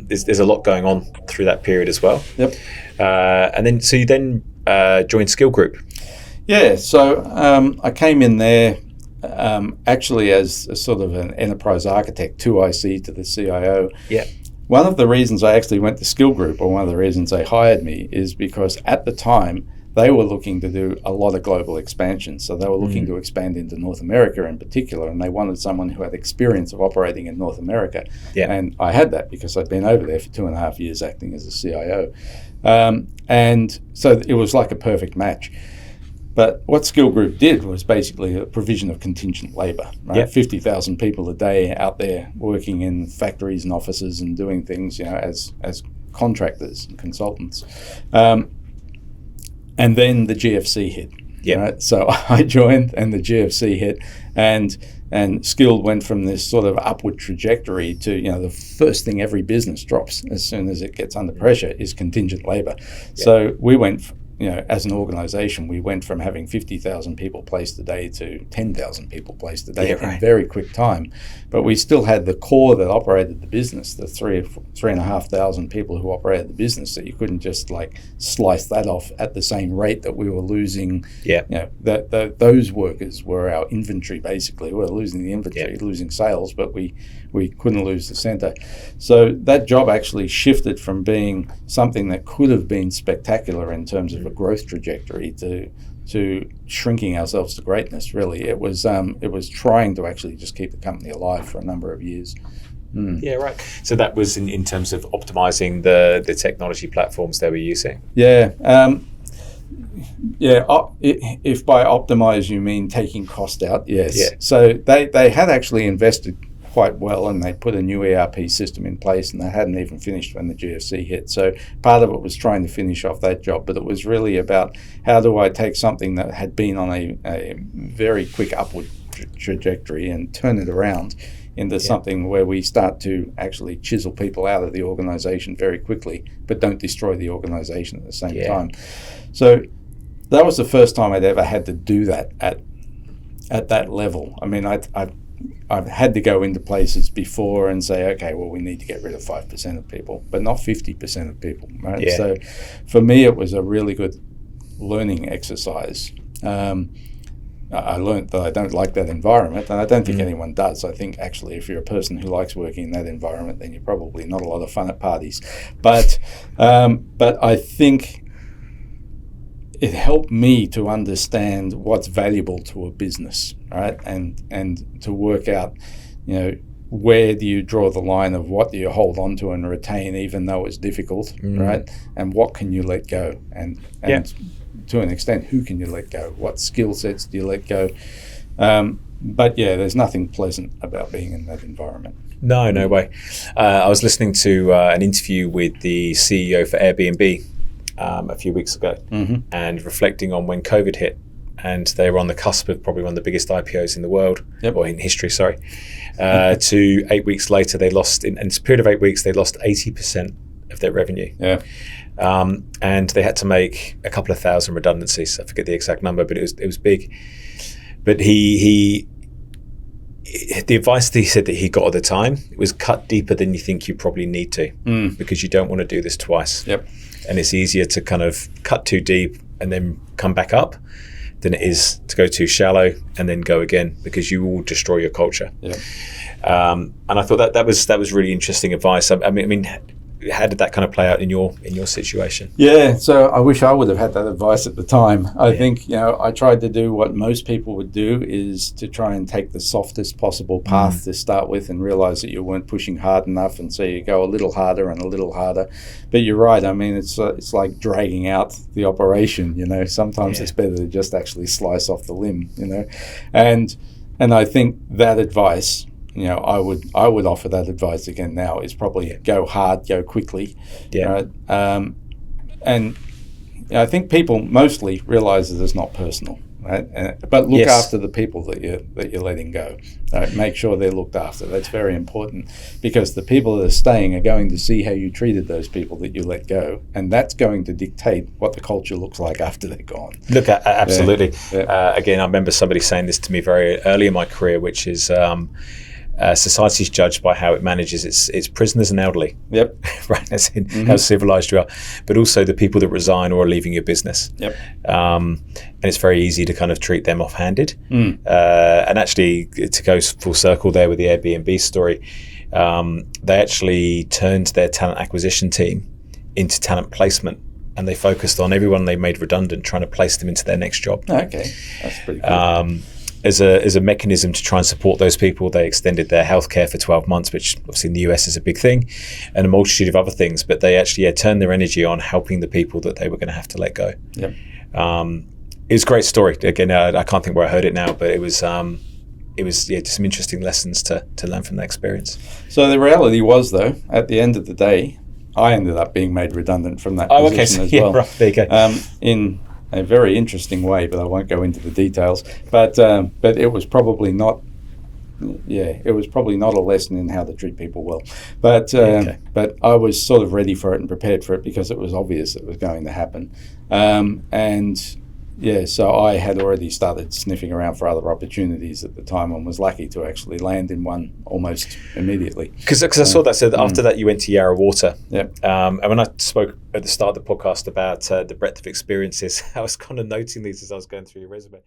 there's a lot going on through that period as well. Yep. And then so you then joined Skill Group. Yeah, so I came in there actually as a sort of an enterprise architect, 2IC to the CIO. Yeah. One of the reasons I actually went to Skill Group, or one of the reasons they hired me, is because at the time they were looking to do a lot of global expansion. So they were looking to expand into North America in particular, and they wanted someone who had experience of operating in North America. Yeah. And I had that because I'd been over there for 2.5 years acting as a CIO. And so it was like a perfect match. But what Skill Group did was basically a provision of contingent labour, right? Yep. 50,000 people a day out there working in factories and offices and doing things, as contractors and consultants. And then the GFC hit. Yep. Right? So I joined and the GFC hit, and Skill went from this sort of upward trajectory to, the first thing every business drops as soon as it gets under pressure is contingent labour. Yep. So we went, as an organisation, we went from having 50,000 people placed a day to 10,000 people placed a day in a very quick time. But we still had the core that operated the business, the 3,500 people who operated the business, that you couldn't just slice that off at the same rate that we were losing. Yeah. Those workers were our inventory, basically. We were losing the inventory, losing sales, but we couldn't lose the centre. So that job actually shifted from being something that could have been spectacular in terms of a growth trajectory to shrinking ourselves to greatness. Really, it was trying to actually just keep the company alive for a number of years. Yeah, right. So that was in terms of optimizing the technology platforms they were using. Yeah. If by optimize you mean taking cost out, yes. Yeah. So they had actually invested quite well, and they put a new ERP system in place, and they hadn't even finished when the GFC hit. So part of it was trying to finish off that job, but it was really about how do I take something that had been on a very quick upward trajectory and turn it around into something where we start to actually chisel people out of the organization very quickly, but don't destroy the organization at the same time. So that was the first time I'd ever had to do that at that level. I mean, I've had to go into places before and say, okay, well, we need to get rid of 5% of people, but not 50% of people, right? Yeah. So for me, it was a really good learning exercise. I learned that I don't like that environment, and I don't think anyone does. I think actually if you're a person who likes working in that environment, then you're probably not a lot of fun at parties. But I think it helped me to understand what's valuable to a business, right? And to work out, where do you draw the line of what do you hold on to and retain even though it's difficult, right? And what can you let go? And to an extent, who can you let go? What skill sets do you let go? But there's nothing pleasant about being in that environment. No way. I was listening to an interview with the CEO for Airbnb a few weeks ago, and reflecting on when COVID hit, and they were on the cusp of probably one of the biggest IPOs in the world, or in history, sorry. To 8 weeks later, they lost, in a period of 8 weeks, they lost 80% of their revenue. Yeah. And they had to make a couple of thousand redundancies. I forget the exact number, but it was big. But the advice that he said that he got at the time was cut deeper than you think you probably need to, because you don't want to do this twice. Yep. And it's easier to kind of cut too deep and then come back up than it is to go too shallow and then go again, because you will destroy your culture. Yeah. And I thought that was really interesting advice. I mean, how did that kind of play out in your situation? Yeah, so I wish I would have had that advice at the time. I think, I tried to do what most people would do, is to try and take the softest possible path to start with, and realize that you weren't pushing hard enough, and so you go a little harder and a little harder. But you're right. I mean, it's like dragging out the operation. Sometimes it's better to just actually slice off the limb. And I think that advice, I would offer that advice again now, is probably go hard, go quickly. Yeah. Right? And I think people mostly realize that it's not personal, right? But look after the people that you're letting go. Right? Make sure they're looked after. That's very important, because the people that are staying are going to see how you treated those people that you let go, and that's going to dictate what the culture looks like after they're gone. Look, absolutely. Yeah. Again, I remember somebody saying this to me very early in my career, which is society's judged by how it manages its prisoners and elderly. Yep. Right, as in how civilized you are, but also the people that resign or are leaving your business. Yep. And it's very easy to kind of treat them offhanded. And actually, to go full circle there with the Airbnb story, they actually turned their talent acquisition team into talent placement, and they focused on everyone they made redundant, trying to place them into their next job. Okay, that's pretty cool. As a mechanism to try and support those people, they extended their healthcare for 12 months, which obviously in the US is a big thing, and a multitude of other things. But they actually turned their energy on helping the people that they were going to have to let go. Yep. It was a great story. Again, I can't think where I heard it now, but it was just some interesting lessons to learn from that experience. So the reality was, though, at the end of the day, I ended up being made redundant from that position as well. Right, there you go. In a very interesting way, but I won't go into the details. But it was probably not. Yeah, it was probably not a lesson in how to treat people well. But I was sort of ready for it and prepared for it because it was obvious it was going to happen. So I had already started sniffing around for other opportunities at the time and was lucky to actually land in one almost immediately. Because I saw that said after that you went to Yarra Water. Yep. And when I spoke at the start of the podcast about the breadth of experiences, I was kind of noting these as I was going through your resume.